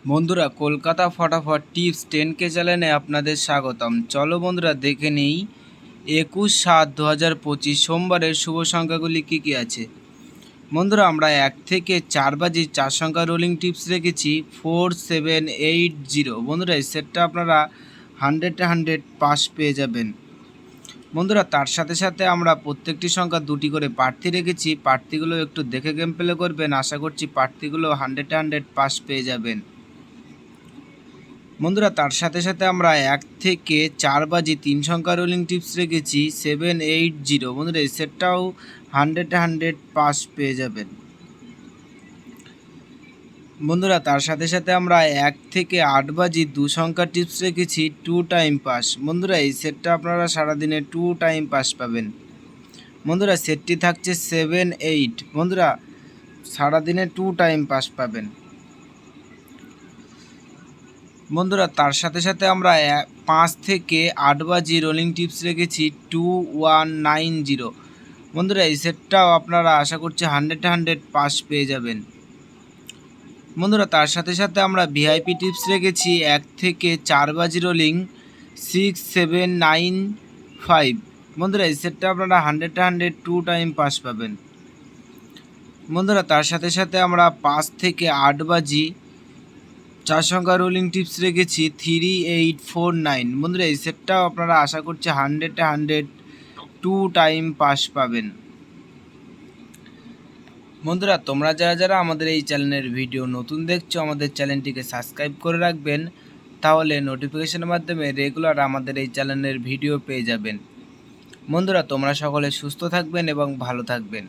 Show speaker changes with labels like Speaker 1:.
Speaker 1: বন্ধুরা, কলকাতা ফটাফট tips 10K চ্যানেলে আপনাদের স্বাগতম। চলো বন্ধুরা, দেখে নিই 21/7/2025 সোমবারের শুভ সংখ্যাগুলি কী কী আছে। বন্ধুরা, আমরা 1 থেকে 4 বাজে 4 সংখ্যা রোলিং টিপস রেখেছি 4780। বন্ধুরা, এই সেটটা আপনারা 100 পাস পেয়ে যাবেন। বন্ধুরা, তার সাথে সাথে আমরা প্রত্যেকটি সংখ্যা দুটি করে প্রার্থী রেখেছি। প্রার্থীগুলো একটু দেখে গেম প্লে করবেন। আশা করছি প্রার্থীগুলো 100 পাস পেয়ে যাবেন। বন্ধুরা, তার সাথে সাথে আমরা 1 থেকে 4 বাজে 3 সংখ্যা রোলিং টিপস রেখেছি 780। বন্ধুরা, এই সেটটাও 100 পাস পেয়ে যাবেন। বন্ধুরা, তার সাথে সাথে আমরা 1 থেকে 8 বাজে 2 সংখ্যা টিপস রেখেছি 2 টাইম পাস। বন্ধুরা, এই সেটটা আপনারা সারাদিনে 2 টাইম পাস পাবেন। বন্ধুরা, সেটটি থাকছে 7-8। বন্ধুরা, সারাদিনে 2 টাইম পাস পাবেন। বন্ধুরা, তার সাথে সাথে আমরা 5 থেকে 8 বাজে রোলিং টিপস রেখেছি 2190। বন্ধুরা, এই সেটটাও আপনারা আশা করছি 100 পাস পেয়ে যাবেন। বন্ধুরা, তার সাথে সাথে আমরা ভিআইপি টিপস রেখেছি 1 থেকে 4 বাজে রোলিং 6795। বন্ধুরা, এই সেটটা আপনারা 100 2 টাইম পাস পাবেন। বন্ধুরা, তার সাথে সাথে আমরা 5 থেকে 8 বাজে 4 সংখ্যা রোলিং টিপস রেখেছি 3849। বন্ধুরা, এই সেটটাও আপনারা আশা করছি 100 2 টাইম পাস পাবেন। বন্ধুরা, তোমরা যারা আমাদের এই চ্যানেলের ভিডিও নতুন দেখছো, আমাদের চ্যানেলটিকে সাবস্ক্রাইব করে রাখবেন, তাহলে নোটিফিকেশনের মাধ্যমে রেগুলার আমাদের এই চ্যানেলের ভিডিও পেয়ে যাবেন। বন্ধুরা, তোমরা সকলে সুস্থ থাকবেন এবং ভালো থাকবেন।